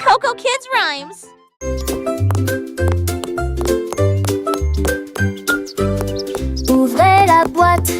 Coco Kids Rhymes. Ouvrez la boîte,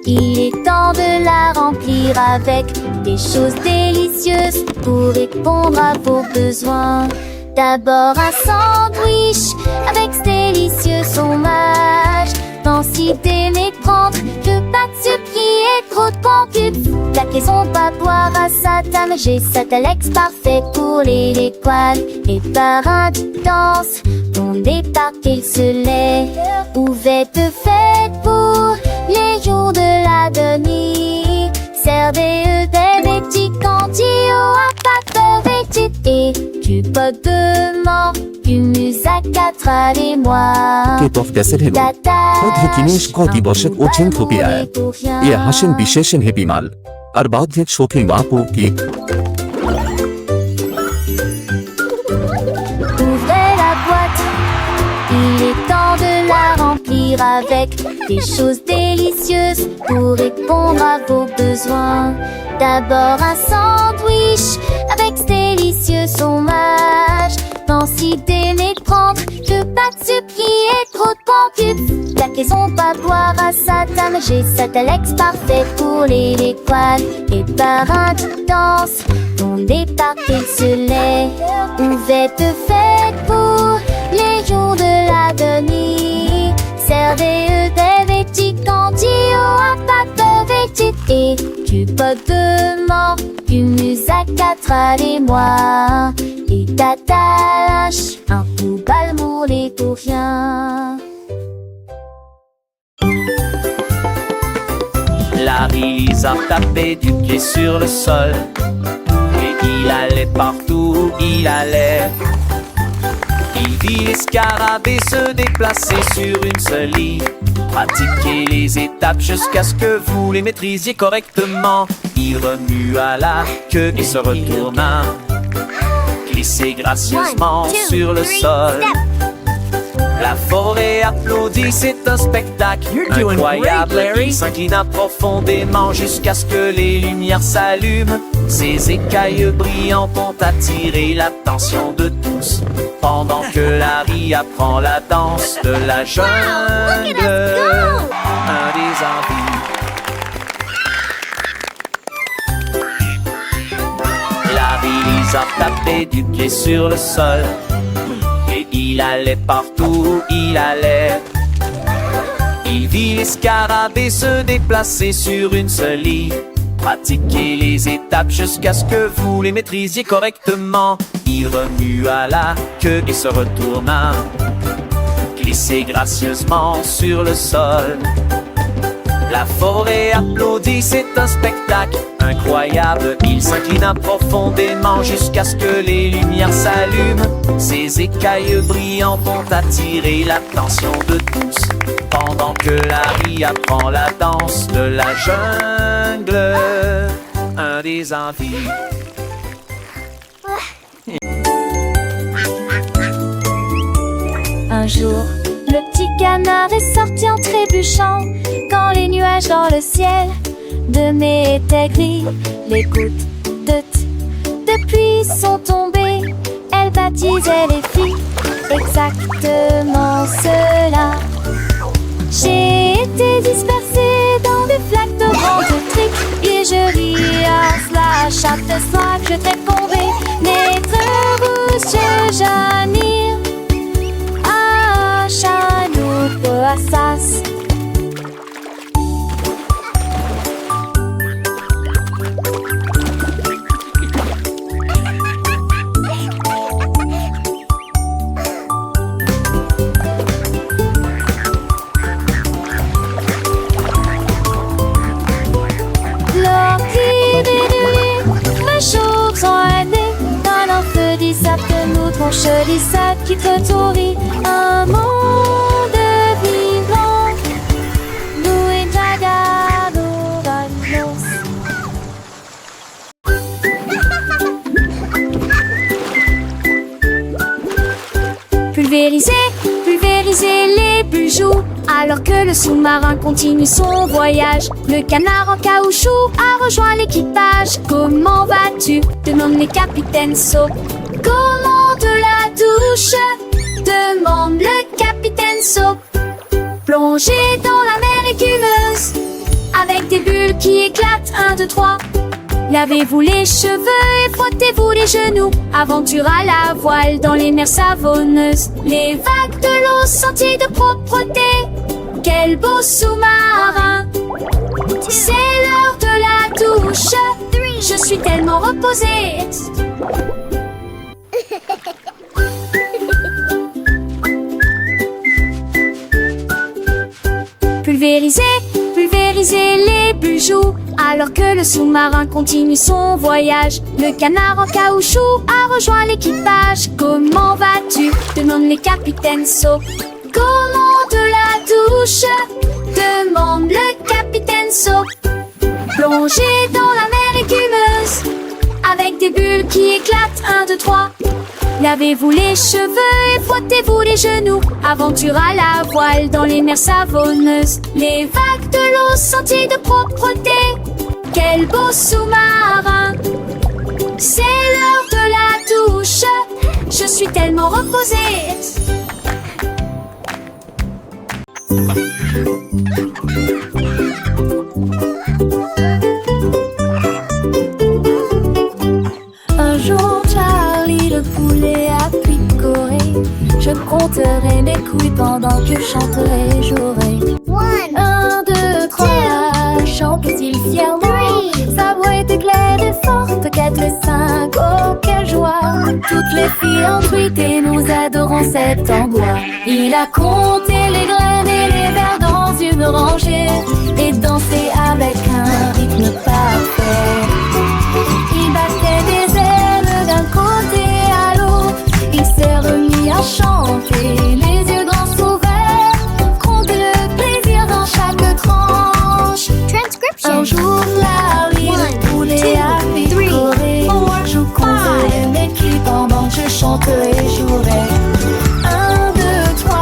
il est temps de la remplir avec des choses délicieuses pour répondre à vos besoins. D'abord un sandwich avec ce délicieux fromage. Densité mais prendre que pas de sucre qui est trop de pancube. La maison pas boire à sa table. J'ai Satalex parfait pour les l'étoile. Et par un danse, on débarque et se lève. Ouverte fête pour les jours de la demi. Servez des petits candies à pâte et du pot de mort. Music et moi. K-pop cassette hello অর্ধেক কিনে কতি বছর ওঠেন থপিয়ায় এ হাসেন বিশেষণ হেপি মাল আর বাধ্যেক শোকে মাপো কি Ouvrez la boîte, il est temps de la remplir avec des choses délicieuses pour répondre à vos besoins. D'abord un sandwich avec ce délicieux fromage. Densité mais prendre que pas de sucre qui est trop de pancube. La maison pas boire à sa table. J'ai Satalex parfait pour les l'étoile. Et par un danse, on débarque et se lève. Ouverte fête pour les jours de la demi. Servez des petits candies à pâte et du pot de mort. Du music et moi. Et t'attaches un poubelle moulé pour rien. Larry a tapé du pied sur le sol. Et il allait partout où il allait. Il vit les scarabées se déplacer sur une seule ligne. Pratiquez les étapes jusqu'à ce que vous les maîtrisiez correctement. Il remua la queue et se retourna. Glissez gracieusement sur le sol. La forêt applaudit, c'est un spectacle incroyable. Il s'inclina profondément jusqu'à ce que les lumières s'allument. Ses écailles brillantes ont attiré l'attention de tous. Pendant que Larry apprend la danse de la jungle, un des envies. Larry a tapé du pied sur le sol. Et il allait partout où il allait. Il vit les scarabées se déplacer sur une seule ligne. Pratiquez les étapes jusqu'à ce que vous les maîtrisiez correctement. Il remua la queue et se retourna. Glissez gracieusement sur le sol. La forêt applaudit, c'est un spectacle incroyable. Il s'inclina profondément jusqu'à ce que les lumières s'allument. Ses écailles brillantes ont attiré l'attention de tous. Pendant que Larry apprend la danse de la jungle, un des envies. Un jour, le petit canard est sorti en trébuchant. Quand les nuages dans le ciel de mai étaient gris, les gouttes de pluie sont tombées. Elles baptisaient les filles, exactement cela. J'ai été dispersée dans des flaques de vent de trique. Et je ris à cela chaque fois que je t'ai tombé. Lettre rouge, Janir, Chanou, Poassas. Mon chelissade qui te tourit un monde vivant. Nous et Jagado Valos. Pulvériser les bijoux. Alors que le sous-marin continue son voyage, le canard en caoutchouc a rejoint l'équipage. Comment vas-tu? Demande les capitaines sauts. Comment de la douche? Demande le capitaine Soap. Plongez dans la mer écumeuse avec des bulles qui éclatent. 1, 2, 3. Lavez-vous les cheveux et frottez-vous les genoux. Aventure à la voile dans les mers savonneuses. Les vagues de l'eau, sentiers de propreté. Quel beau sous-marin! C'est l'heure de la douche. Je suis tellement reposée. Pulvérisez, pulvérisez les bijoux alors que le sous-marin continue son voyage. Le canard en caoutchouc a rejoint l'équipage. Comment vas-tu? Demande les capitaines Soap. Comment de la douche? Demande le capitaine Soap. Plongez dans la mer écumeuse avec des bulles qui éclatent. 1, 2, 3. Lavez-vous les cheveux et frottez-vous les genoux. Aventure à la voile dans les mers savonneuses. Les vagues de l'eau, sentiers de propreté. Quel beau sous-marin! C'est l'heure de la douche. Je suis tellement reposée. Un jour, Charlie le poulet a picoré. Je compterai mes couilles pendant que je chanterai et jouerai. 1, 2, 3, chante-t-il fièrement. Sa voix était claire et forte. 4 et 5, oh quelle joie. Toutes les filles ont tweeté, nous adorons cet endroit. Il a compté les graines et les vers dans une rangée et dansé avec un rythme parfait. Il battait des ailes d'un côté à l'autre. Il s'est remis à chanter, les yeux grands ouverts. Compter le plaisir dans chaque tranche. Un jour, Larry le poulet a picoré. Je compterai mes culs pendant que je chanterai et jouerai. 1, 2, 3,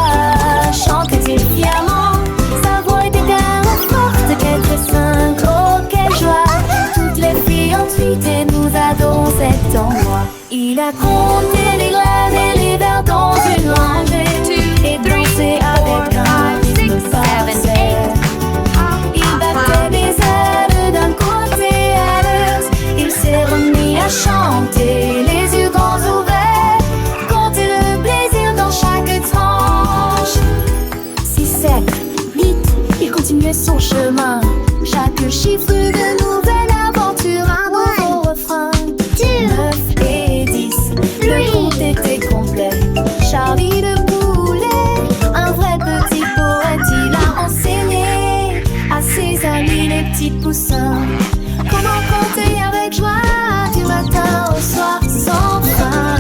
chantait-il fièrement. Sa voix était tellement forte. 4 et 5, oh quelle joie. Toutes les filles ont tweeté, nous adorons cet endroit. Il a compté les graines et les vers dans une rangée et dansé avec un rythme parfait. Il battait des ailes d'un côté à l'autre. Il s'est remis à chanter, les yeux grands ouverts. Compter le plaisir dans chaque tranche. 6, 7, 8, il continuait son chemin. Chaque chiffre de nouvelle aventure, un nouveau refrain. 9 et 10, le compte était complet. Charlie le poulet, un vrai petit poète, il a enseigné à ses amis les petits poussins comment compter avec joie du matin au soir sans fin.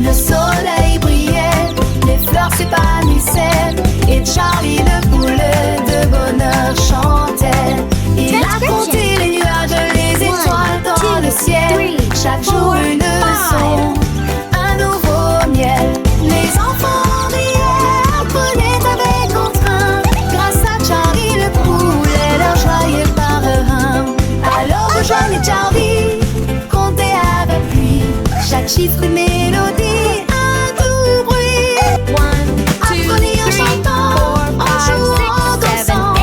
Le soleil brillait, les fleurs s'épanouissaient et Charlie le poulet de bonheur chantait. Il a compté les nuages, les étoiles dans le ciel. Chaque jour une leçon, un nouveau miel. Les enfants riaient, apprenaient avec entrain. Grâce à Charlie le poulet, leur joyeux parrain. Alors rejoignez Charlie, comptez avec lui. Chaque chiffre une mélodie, un doux bruit. Apprenez en chantant, en jouant, en dansant.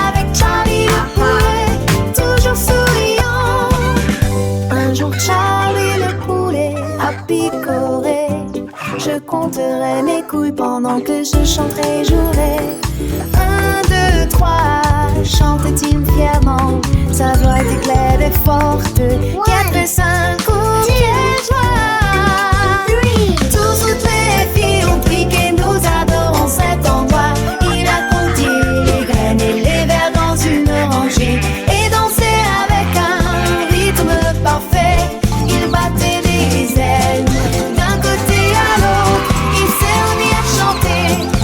Avec Charlie le poulet, toujours souriant. Un jour Charlie le poulet a picoré. Je compterai mes couilles pendant que je chanterai et jouerai. 1, 2, 3, chantait-il fièrement. Sa voix était claire et forte. 4 et 5, oh quelle joie. Tous, toutes les filles ont piqué, nous adorons cet endroit. Il a compté les graines et les vers dans une rangée et dansé avec un rythme parfait. Il battait des ailes d'un côté à l'autre. Il s'est remis à chanter,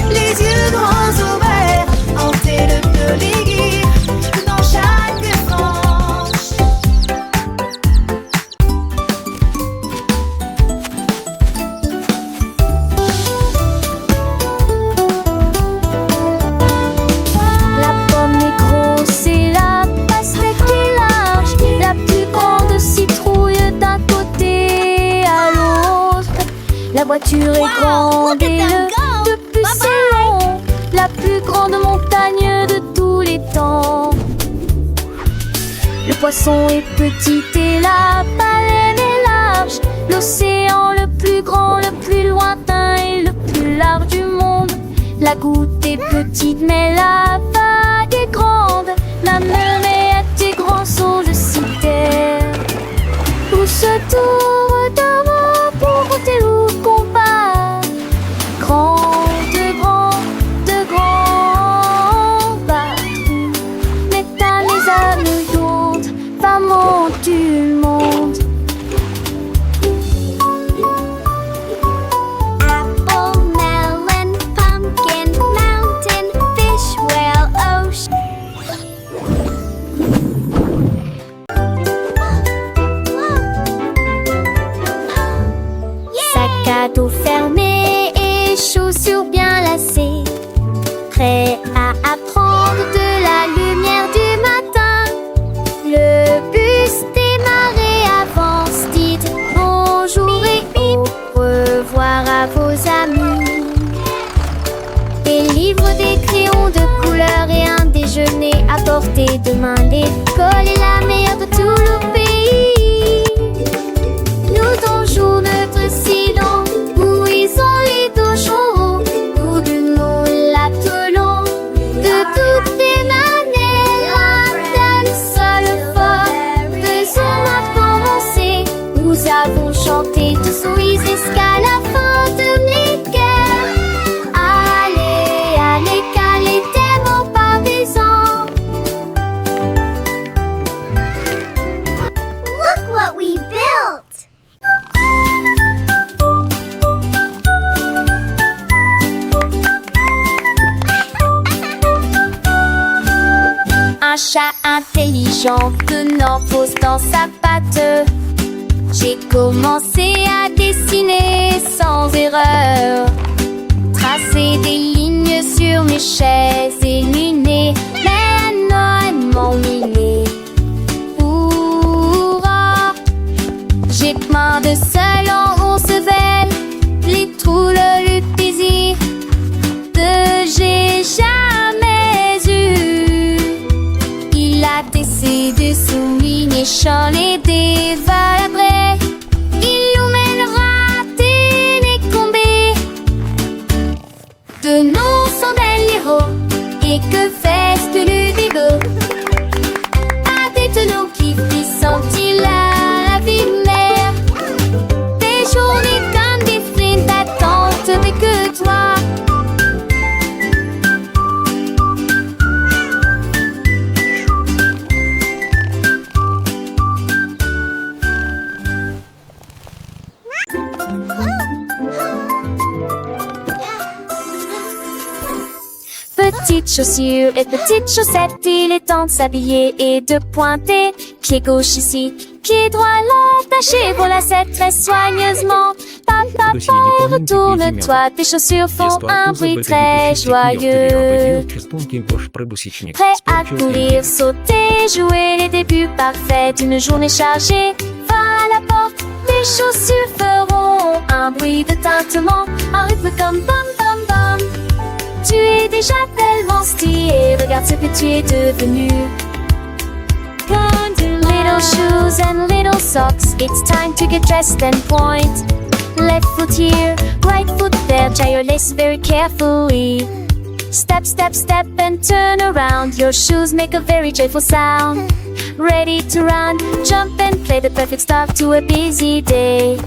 les yeux grands ouverts. voiture est grande et le bus est long, la plus grande montagne de tous les temps. Le poisson est petit et la baleine est large, l'océan le plus grand, le plus lointain et le plus large du monde. La goutte est petite mais la vague est grande, la mer est grand sur le citer. Où se tourne d'avant pour compter où qu'on va. Grand, de grand bateau, métal les âmes d'onde, femmes du monde. Apple, melon, pumpkin, mountain, fish, whale, ocean. Sac à dos fermé et chaussures bien lacées, prêt à apprendre de la lumière du matin. Le bus démarre avance, dites bonjour et au revoir à vos amis. Des livres, des crayons de couleur et un déjeuner à portée de main. L'école est la meilleure de tout le pays. Nous donjons notre silence, où ils ont les dos chauds, où de nous l'appelons. De toutes les manières, un seul fort, faisons-moi commencer. Nous avons chanté tous oui jusqu'à la fin de mes cœurs. Allez, allez, calez tes mots partisans. Look what we built! Un chat intelligent tenant pose dans sa patte. J'ai commencé à dessiner sans erreur, tracer des lignes sur mes chaises et lunettes. Mais non, m'ennuyer. J'ai plein de seul en 11 veines, les trous, le plaisir que j'ai jamais eu. Il a tessé de souligner champs les dévalabrais. Il nous mènera dénicombé de nos centaines héros. Et que fait le dégo? Avec nos qui sentit la vie mère. Des journées comme des frites d'attente, mais que toi. Petites chaussures et petites chaussettes, il est temps de s'habiller et de pointer. Pied gauche ici, pied droit là, attaché pour la selle très soigneusement. Papa, retourne-toi, tes chaussures font un bruit très joyeux. Prêt à courir, sauter, jouer les débuts parfaits d'une journée chargée. Va à la porte, tes chaussures feront un bruit de tintement, un rythme comme bam bam bam. Tu es déjà tellement stylé, regarde ce que tu es devenu. Little shoes and little socks, it's time to get dressed and point. Left foot here, right foot there, tie your lace very carefully. Step, step, step and turn around, your shoes make a very joyful sound. Ready to run, jump and play, the perfect start to a busy day.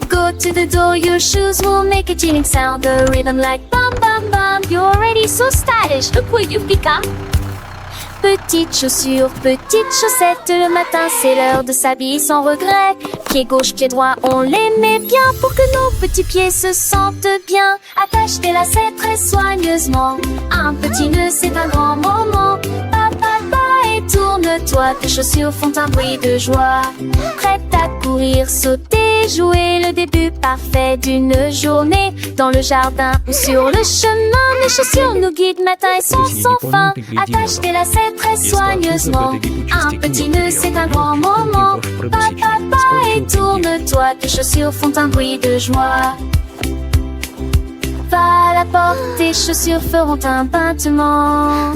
Go to the door, your shoes will make a chilling sound, the rhythm like bum bum bum. You're already so stylish, look what you've become. Petites chaussures, petites chaussettes, le matin c'est l'heure de s'habiller sans regret. Pied gauche, pied droit, on les met bien pour que nos petits pieds se sentent bien. Attache tes lacets très soigneusement, un petit nœud c'est un grand moment. Et tourne-toi, tes chaussures font un bruit de joie. Prête à courir, sauter, jouer le début parfait d'une journée. Dans le jardin ou sur le chemin, mes chaussures nous guident matin et soir sans fin. Attache tes lacets très soigneusement, un petit nœud c'est un grand moment. Et tourne-toi, tes chaussures font un bruit de joie. à la porte, tes chaussures feront un battement.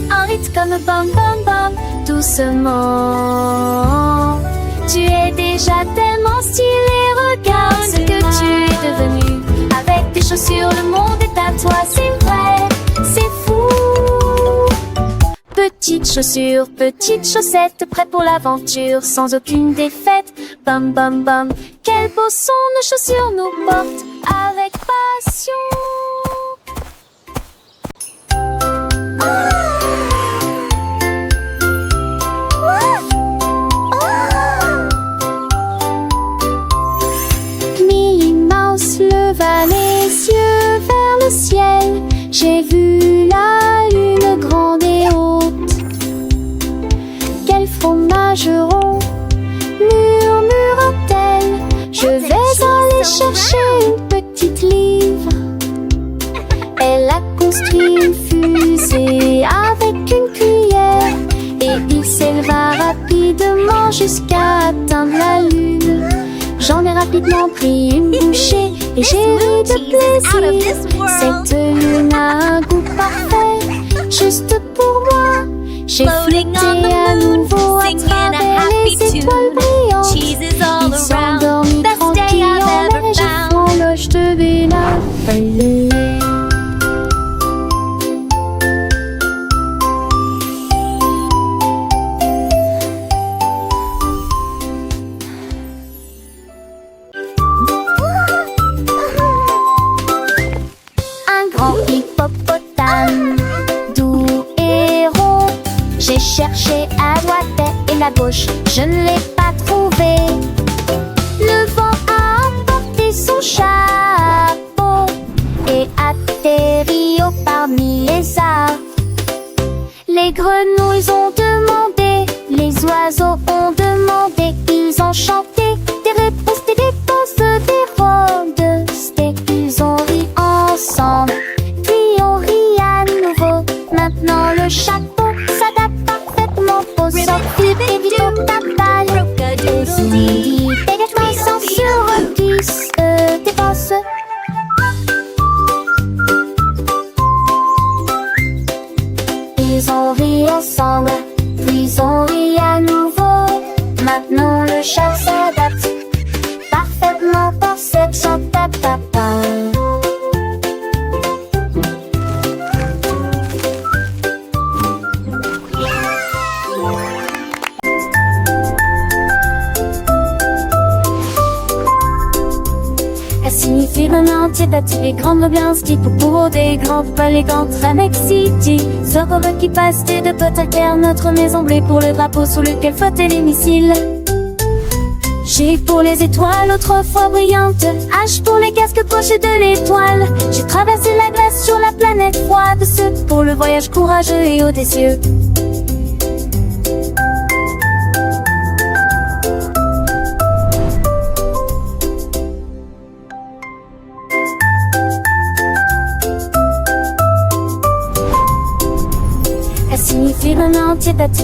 Un rythme comme bam bam bam, doucement. Tu es déjà tellement stylé, regarde ce que tu es devenu. Avec tes chaussures, le monde est à toi, c'est vrai, c'est fou. Petites chaussures, petites chaussettes, prêtes pour l'aventure, sans aucune défaite. Bam bam bam, quel beau son nos chaussures nous portent avec passion. Minnie Mouse leva les yeux vers le ciel. J'ai vu la lune grande et haute. Quel fromage rond, murmura-t-elle. Je vais aller chercher une petite livre. Elle a construit une fusée avec une cuillère, et il s'éleva rapidement jusqu'à atteindre la lune. J'en ai rapidement pris une bouchée et j'ai ri de plaisir. Cette lune a un goût parfait, juste pour moi. J'ai flotté à nouveau à travers les étoiles brillantes. Ils sont endormis tranquilles en neige et font l'oche de Bella. Hippopotame, doux et rond. J'ai cherché à droite et à gauche, je ne l'ai pas trouvé. Le vent a apporté son chapeau et atterri au parmi les arbres. Les grenouilles ont demandé, les oiseaux ont demandé, ils ont chanté des réponses, des dépenses, des robes de steak. Ils ont ri ensemble. Maintenant le chapeau s'adapte parfaitement au sortir et vite au tapal. Et si dégagement sans se dépense. Ils ont ri ensemble, puis ils ont ri à nouveau. Maintenant le chat s'adapte parfaitement pour cette chantapapa. Firmament, les grandes bien ski pour des grands palais contre City. Zorro qui passe de potes à terre, notre maison bleue pour le drapeau sous lequel flottaient les missiles. G pour les étoiles autrefois brillantes, H pour les casques pochés de l'étoile. J'ai traversé la glace sur la planète froide, ce pour le voyage courageux et audacieux. Firmament,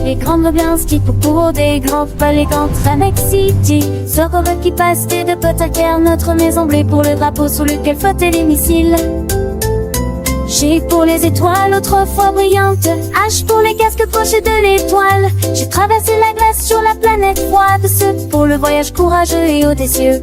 les grandes bien ski pour des grands palais contre City. Zorro qui passe de potes à terre, notre maison bleue pour le drapeau sous lequel flottaient les missiles. G pour les étoiles autrefois brillantes, H pour les casques pochés de l'étoile. J'ai traversé la glace sur la planète froide, ce pour le voyage courageux et audacieux.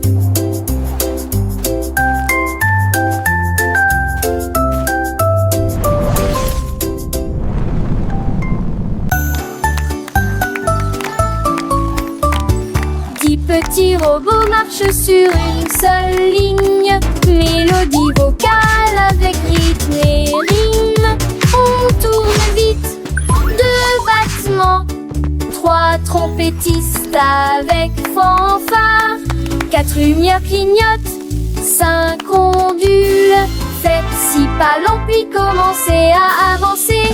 Petit robot marche sur une seule ligne, mélodie vocale avec rythme et rime. On tourne vite, 2 battements, 3 trompettistes avec fanfare, 4 lumières clignotent, 5 ondules, faites 6 pas longs puis commencez à avancer.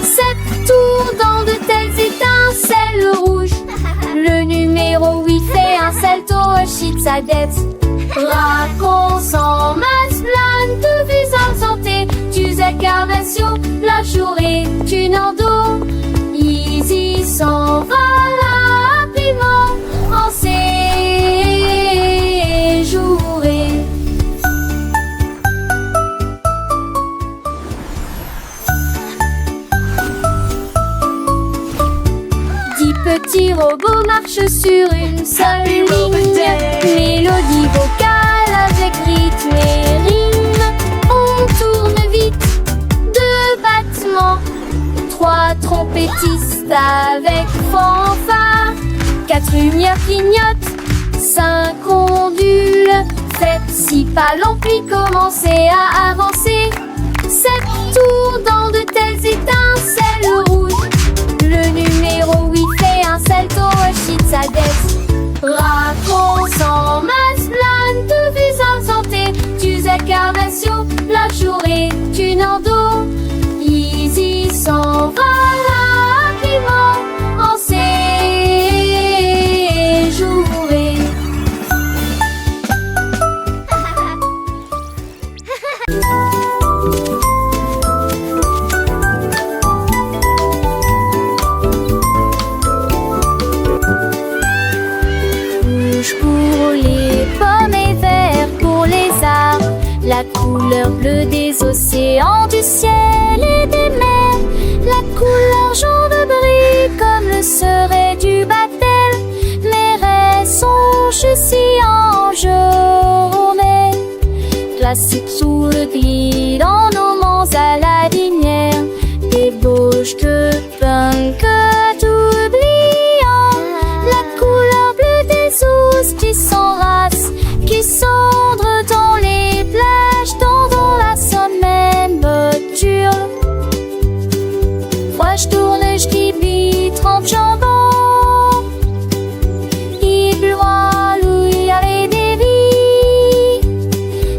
7 tours dans de telles étincelles rouges. Le numéro 8 fait un salto au shit sa dette. Raconte en masse plein de vues en santé. Tu incarnation, la journée, tu n'en dos. Easy s'en va rapidement en séjouré. petit robot marche sur une seule ligne. Mélodie vocale avec rythme et rime. On tourne vite, 2 battements, 3 trompettistes avec fanfare, 4 lumières clignotent, 5 ondules, 7 6 pas longs puis commencez à avancer, 7 tours dans de telles étincelles rouges. Le numéro 8 fait un salto, agite sa tête. Raconte en masse plein de vues insentées, tu incarnations, la journée d'une endo. Easy s'en va rapidement en séjouré. Rouge pour les pommes et vert pour les arbres, la couleur bleue des océans, du ciel et des mers, la couleur jaune brille comme le serait du baptême. Mes rêves sont si en journée, classique sous le gris dans nos monts à la dinière, débauche de punk oubliant, la couleur bleue des ours qui s'enracent, qui cendrent dans les plages, dans la semaine boture. Moi je tourne, je dis 30 jambons, il broie l'ouïe avec des vies,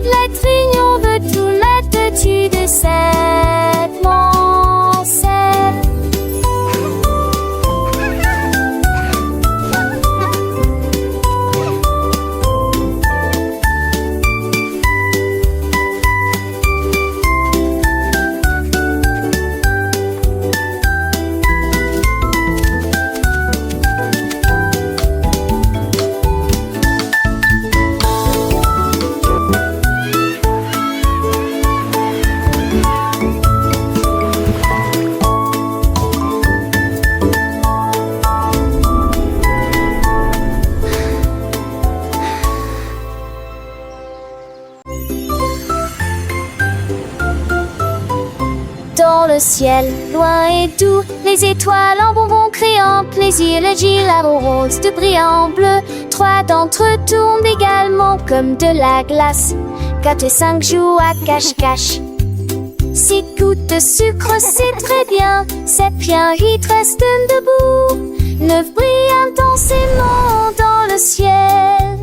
la trignon veut tout mettre dessus de cette mancelle. Dans le ciel, loin et doux, les étoiles en bonbons créant plaisir, le gilet rose de brillant bleu. 3 d'entre eux tournent également comme de la glace. 4 et 5 jouent à cache-cache. 6 gouttes de sucre, c'est très bien. 7 bien, 8 restent debout. 9 brillent intensément dans le ciel.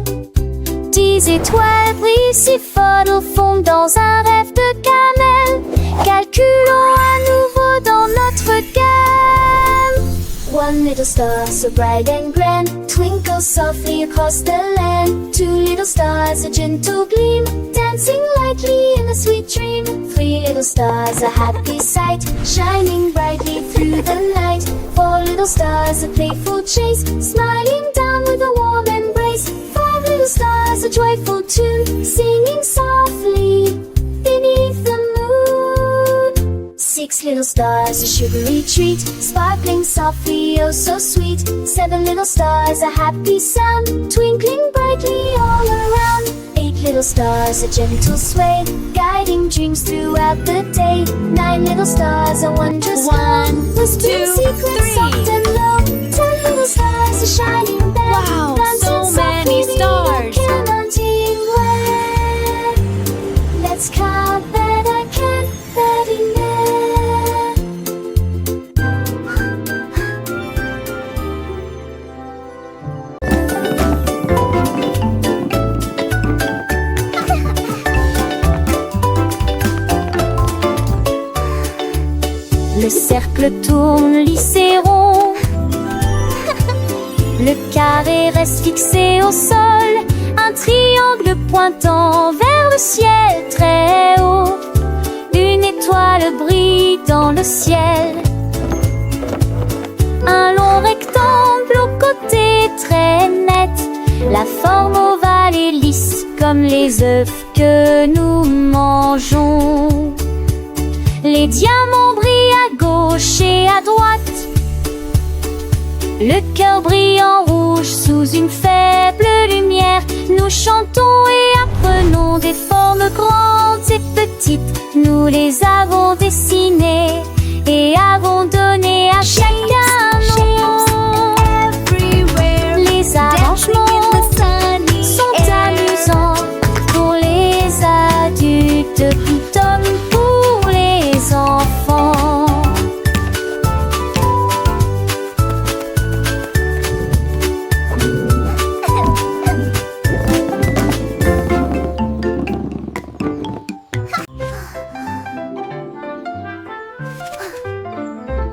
10 étoiles brillent si fort au fond dans un rêve de cannelle. Calculons à nouveau dans notre gamme. 1 little star so bright and grand twinkles softly across the land. 2 little stars, a gentle gleam, dancing lightly in a sweet dream. 3 little stars, a happy sight, shining brightly through the night. 4 little stars, a playful chase, smiling down with a warm embrace. 5 little stars, a joyful tune, singing softly beneath the moon. 6 little stars, a sugary treat, sparkling softly, oh so sweet. 7 little stars, a happy sound, twinkling brightly all around. 8 little stars, a gentle sway, guiding dreams throughout the day. 9 little stars, a wondrous one, whispering secrets soft and low. 10 little stars, a shining bell, Wow, dancing so many softly, stars. counting where. Let's count that I can't that enough. Le cercle tourne lisse et rond. Le carré reste fixé au sol. Un triangle pointant vers le ciel très haut. Une étoile brille dans le ciel. Un long rectangle au côté très net. La forme ovale et lisse comme les œufs que nous mangeons. Les diamants brillent à gauche et à droite. 1 little star so bright and grand twinkles softly across the land. 2 little stars, a gentle gleam, dancing lightly in the sweet dream. 3 little stars, a playful chase, smiling down with a warm embrace. 4 little stars, a joyful tune, singing softly beneath the moon. 6 little stars, a sugary treat, sparkling softly, oh so sweet. 7 little stars, a playful chase, smiling down with a warm embrace. 8 little stars, a gentle sway, guiding dreams throughout the day. 9 little stars, a wondrous one, whispering secrets soft and low. 10 little stars, a shy Le cœur brille en rouge sous une faible lumière. Nous chantons et apprenons des formes grandes et petites. Nous les avons dessinées et avons donné à chacun un nom. Les arrangements sont amusants pour les adultes tout comme pour les enfants.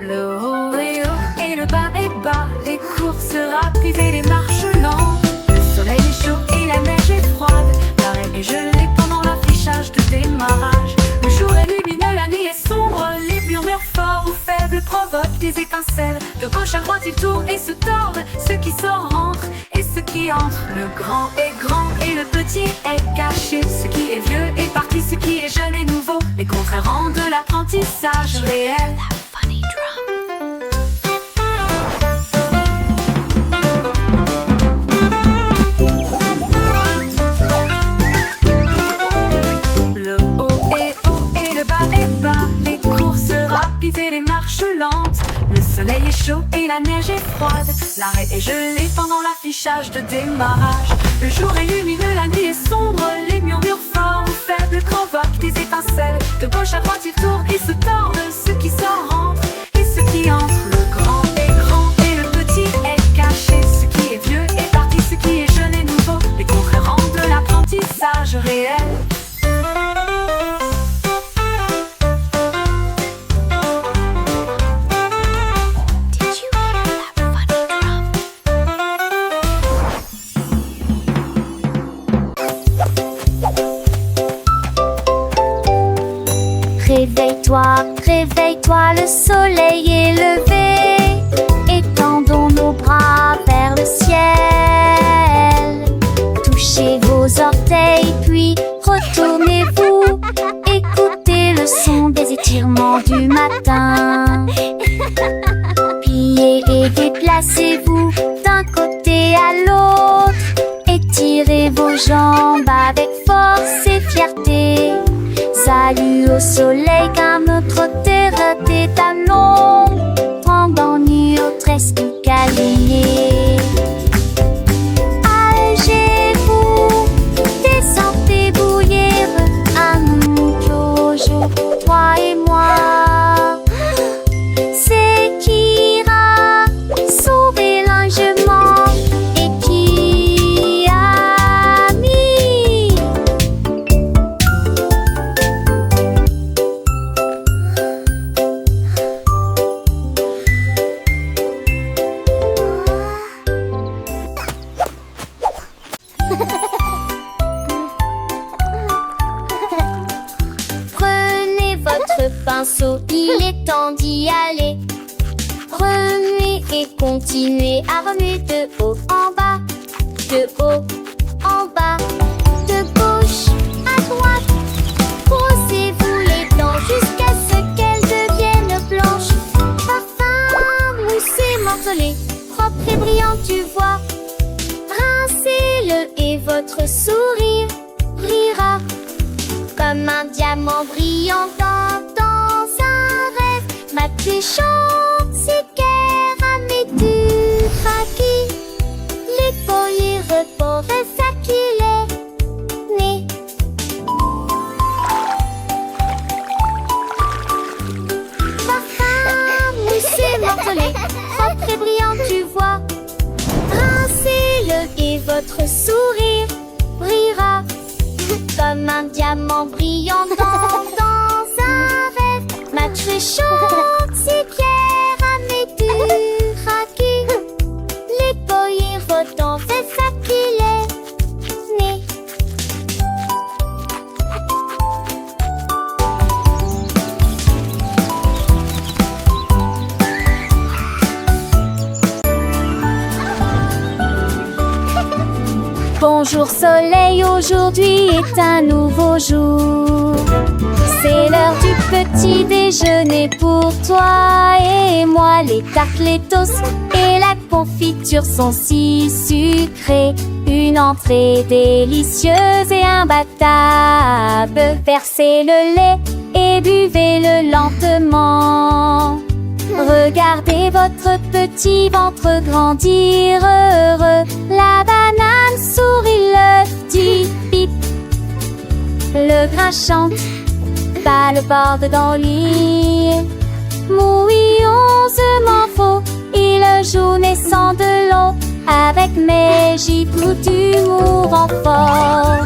Le haut est haut et le bas est bas, les courses rapides et les marches lentes. Le soleil est chaud et la neige est froide, l'arène est gelée pendant l'affichage de démarrage. Le jour est lumineux, la nuit est sombre, les murmures forts ou faibles provoquent des étincelles. De gauche à droite ils tournent et se tordent, ceux qui sortent rentrent et ceux qui entrent. Le grand est grand et le petit est caché, ce qui est vieux est parti, ce qui est jeune est nouveau. Les contraires rendent l'apprentissage réel. Le haut est haut et le bas est bas, les courses rapides et les marches lentes. Le soleil est chaud et la neige est froide, l'arrêt est gelé pendant l'affichage de démarrage. Le jour est lumineux, la nuit est sombre, les murmures forts ou faibles provoquent des étincelles. De gauche à droite ils tournent et se tordent, ceux qui sortent rentrent et ceux qui entrent. Le grand est grand et le petit est caché, ce qui est vieux est parti, ce qui est jeune est nouveau. Les contraires rendent l'apprentissage réel. Réveille-toi, réveille-toi, le soleil est levé. Étendons nos bras vers le ciel. Touchez vos orteils, puis retournez-vous. Écoutez le son des étirements du matin. Pliez et déplacez-vous d'un côté à l'autre. Étirez vos jambes avec force et fierté. Salut au soleil car notre terre est à l'ombre. Pendant nuit au tresque câliné. Allégez-vous, descendez bouillir. À nous Jojo, toi et moi. C'est qui ira sauver l'enjement et qui a mis. Prenez votre pinceau, il est temps d'y aller. Remuez et continuez à remuer de haut en bas, de haut en bas, de gauche à droite. Brossez-vous les dents jusqu'à ce qu'elles deviennent blanches. Parfum, moussé, morcelé, propre et brillant, tu vois. Rincez-le et votre sourire brillera comme un diamant brillant dans un rêve. Ma péchant, c'est du craquis. Les feuilles repos resacculés. Né. Parfum, moussé, morcelé, propre et brillant, tu vois. Rincez-le et votre sourire brillera comme un diamant brillant dans un rêve. Match chante ses pierres à mes du craquis. Les feuilles rotant fait s'acculer. Né. Bonjour soleil, aujourd'hui est un nouveau jour. C'est l'heure du petit déjeuner pour toi et et moi les tartlettos et la confiture sont si sucrées. Une entrée délicieuse et imbattable. Versez le lait et buvez-le lentement. Regardez votre petit ventre grandir heureux. La banane sourit, l'œuf dit pip. Le grain chante, pas le borde dans le lit. Mouillonsement faux, il joue naissant de l'eau. Avec mes gifles d'humour en fort.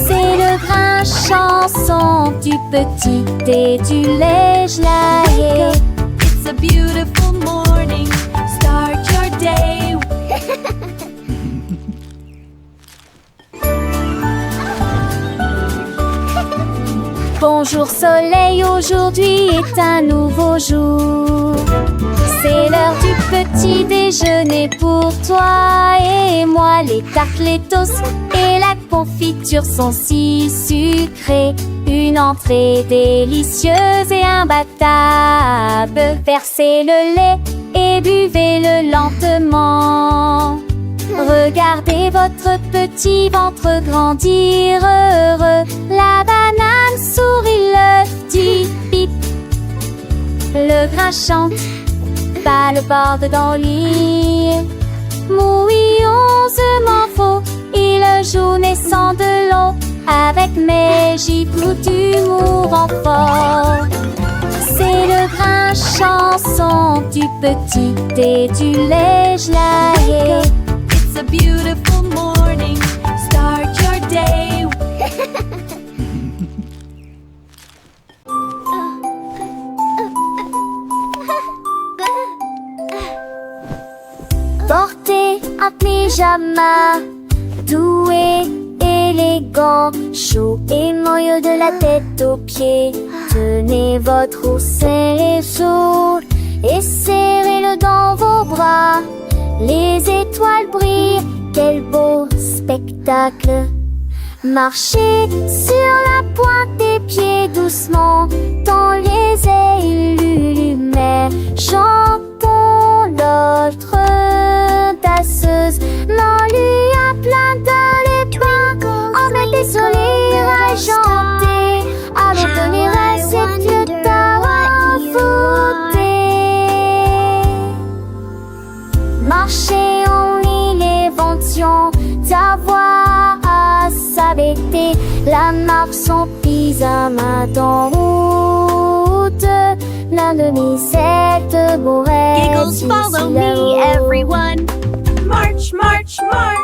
C'est le grain chanson du petit et du lait gelé. It's a beautiful morning. Start your day. Bonjour soleil, aujourd'hui est un nouveau jour. C'est l'heure du petit déjeuner pour toi et moi. Les tartlettos et la confiture sont si sucrées. Une entrée délicieuse et imbattable. Versez le lait et buvez-le lentement. Regardez votre petit ventre grandir heureux. La banane sourit, l'œuf dit pip. Le grain chante, pas le borde dans le lit. Mouillonsement faux, il joue naissant de l'eau. Avec mes gifles d'humour en fort. C'est le grain chanson du petit et du lait gelé. It's a beautiful morning. Start your day. Portez un pyjama doux et élégant, chaud et moelleux de la tête aux pieds. Tenez votre ours et chaud et serrez-le dans vos bras. Les étoiles brillent, quel beau spectacle. Marchez sur la pointe des pieds doucement dans les ailes lumières. Chantons notre danseuse. Dans lui à plein dans les bains, avec des sourires à chanter. Allons donner à cette lutte à fouter. Marchez en l'élévation, ta voix à s'abaisser. La marche son pyjama en route. L'un de mes sept beaux rêves. Giggles, follow me, everyone. March, march, march.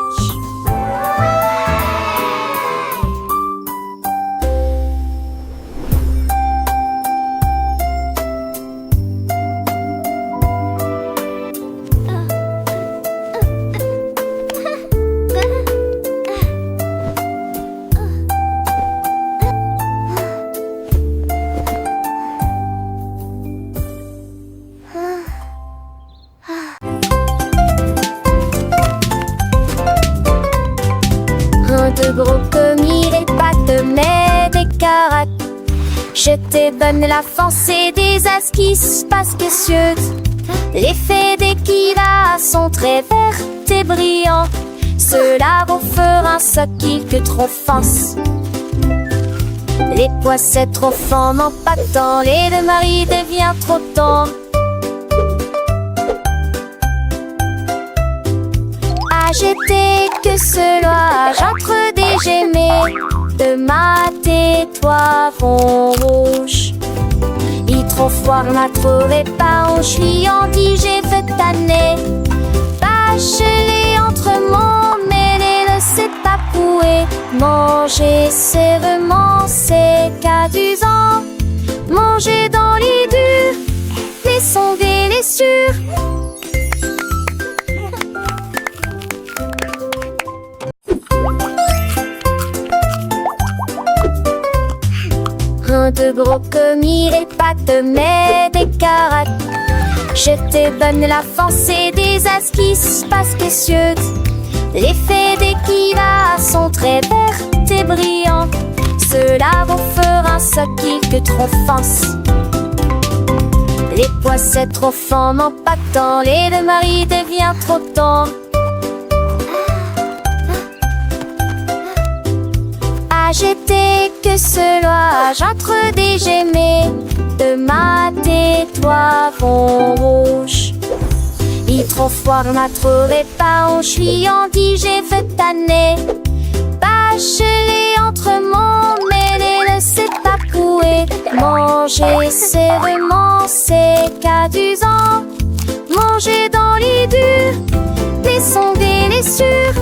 De gros commis, les pâtes, mais des carottes. Je te donne la force et des esquisses pas spécieuses. L'effet des kivas sont très verts et brillants. Cela vous fera un soquille que trop force. Les poissets trop forts n'en pas tant. Les deux maris devient trop tendre. J'étais que cela, j'entre des gemets de ma tais-toi fond rouge. Il trop froid, m'a trouvé pas où je suis en dit, j'ai fait tanner. Bachelé entre mon mêlé, ne sait pas pouer. Manger sévèrement, c'est qu'adusant. Manger dans les durs, les sonder les sûrs. De gros commis, les pâtes, mais des carottes. Je te donne la force et des esquisses pas spécieuses. L'effet des kivas sont très verts et brillants. Cela vous fera un soquille que trop force. Les pois c'est trop fort, non pas tant. Lait de Marie devient trop tendre. J'étais que cela, j'entre des gemets de ma tais-toi vont rouge. Il trop froid, on a trouvé pas, on chiandit, j'ai fait tanner. Bachelé entre mon mêlé, ne sait pas couer. Manger sévèrement, c'est cadusant. Manger dans les durs, les sons délicieux.